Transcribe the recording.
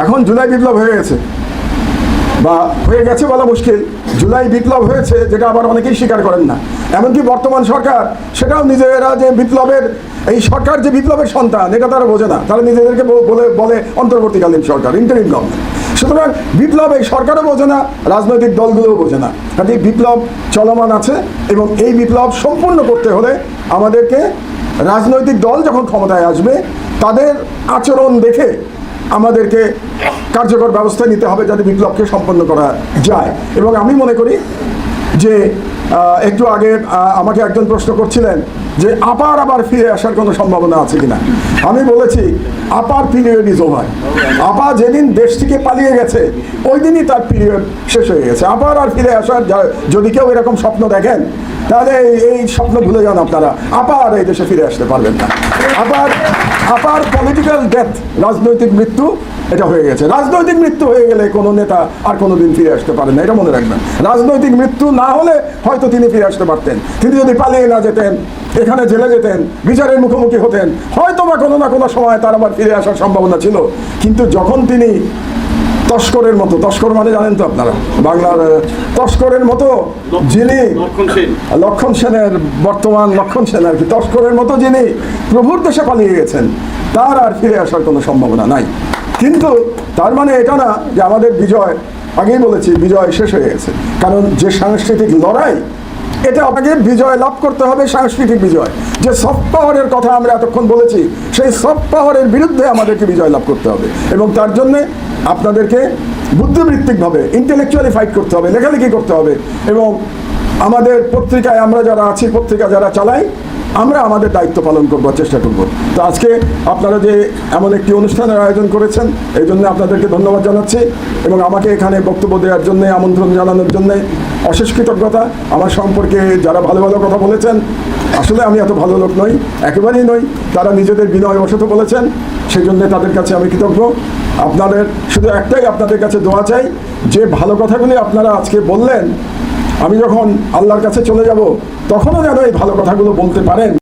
এখন জুলাই বিপ্লব হয়ে গেছে বা হয়ে গেছে বলা মুশকিল, জুলাই বিপ্লব হয়েছে যেটা আবার অনেকেই স্বীকার করেন না। এমনকি বর্তমান সরকার সেটাও নিজেরা যে বিপ্লবের, এই সরকার যে বিপ্লবের সন্তান এটা তারা বোঝে না, তারা নিজেদেরকে বলে অন্তর্বর্তীকালীন সরকার, ইন্টারিম গভর্নমেন্ট। সুতরাং বিপ্লব এই সরকারও বোঝে না, রাজনৈতিক দলগুলোও বোঝে না। কাজে বিপ্লব চলমান আছে এবং এই বিপ্লব সম্পূর্ণ করতে হলে আমাদেরকে রাজনৈতিক দল যখন ক্ষমতায় আসবে তাদের আচরণ দেখে আমাদেরকে কার্যকর ব্যবস্থা নিতে হবে যাতে বিপ্লবকে সম্পন্ন করা যায়। এবং আমি মনে করি যে একটু আগে আমাকে একজন প্রশ্ন করছিলেন যে আবার ফিরে আসার কোনো সম্ভাবনা আছে কিনা। আমি বলেছি আপার পিরিয়ড ইজ ওভার। আপা যেদিন দেশ থেকে পালিয়ে গেছে ওই দিনই তার পিরিয়ড শেষ হয়ে গেছে। আবার আর ফিরে আসার যদি কেউ এরকম স্বপ্ন দেখেন তাহলে এই স্বপ্ন ভুলে যান আপনারা, আবার এই দেশে ফিরে আসতে পারবেন না। আপার পলিটিক্যাল ডেথ, রাজনৈতিক মৃত্যু এটা হয়ে গেছে। রাজনৈতিক মৃত্যু হয়ে গেলে কোনো নেতা আর কোনো দিন ফিরে আসতে পারেন না, এটা মনে রাখবেন। রাজনৈতিক মৃত্যু না হলে হয়তো তিনি ফিরে আসতে পারতেন, তিনি যদি পালিয়ে না যেতেন, এখানে জেলে যেতেন, বিচারের মুখোমুখি হতেন, হয়তো বা কোনো না কোনো সময় তার আবার ফিরে আসার সম্ভাবনা ছিল। কিন্তু যখন তিনি তস্করের মতো, তস্কর মানে জানেন তো আপনারা বাংলার, তস্করের মতো যিনি লক্ষণ সেনের, বর্তমান লক্ষণ সেন আর কি, তস্করের মতো যিনি প্রভুর দেশে পালিয়ে গেছেন তার আর ফিরে আসার কোনো সম্ভাবনা নাই। কিন্তু তার মানে এটা না যে আমাদের বিজয়, আগেই বলেছি বিজয় শেষ হয়ে গেছে। কারণ যে সাংস্কৃতিক লড়াই, এটা আপনাকে বিজয় লাভ করতে হবে, সাংস্কৃতিক বিজয়। যে সফট পাওয়ারের কথা আমরা এতক্ষণ বলেছি সেই সফট পাওয়ারের বিরুদ্ধে আমাদেরকে বিজয় লাভ করতে হবে এবং তার জন্যে আপনাদেরকে বুদ্ধিবৃত্তিকভাবে ইন্টেলেকচুয়ালি ফাইট করতে হবে, লেখালেখি করতে হবে। এবং আমাদের পত্রিকায় আমরা যারা আছি, পত্রিকা যারা চালাই, আমরা আমাদের দায়িত্ব পালন করবার চেষ্টা করব। তো আজকে আপনারা যে এমন একটি অনুষ্ঠানের আয়োজন করেছেন এই জন্য আপনাদেরকে ধন্যবাদ জানাচ্ছি এবং আমাকে এখানে বক্তব্য দেওয়ার জন্য, আমন্ত্রণ জানানোর জন্য অশেষ কৃতজ্ঞতা। আমার সম্পর্কে যারা ভালো ভালো কথা বলেছেন, আসলে আমি এত ভালো লোক নই, একেবারেই নই, তারা নিজেদের বিনয়বশত বলেছেন, সেই জন্য তাদের কাছে আমি কৃতজ্ঞ। আপনাদের শুধু একটাই আপনাদের কাছে দোয়া চাই, যে ভালো কথাগুলি আপনারা আজকে বললেন, আমি যখন আল্লাহর কাছে চলে যাব তখনও যেন এই ভালো কথাগুলো বলতে পারেন।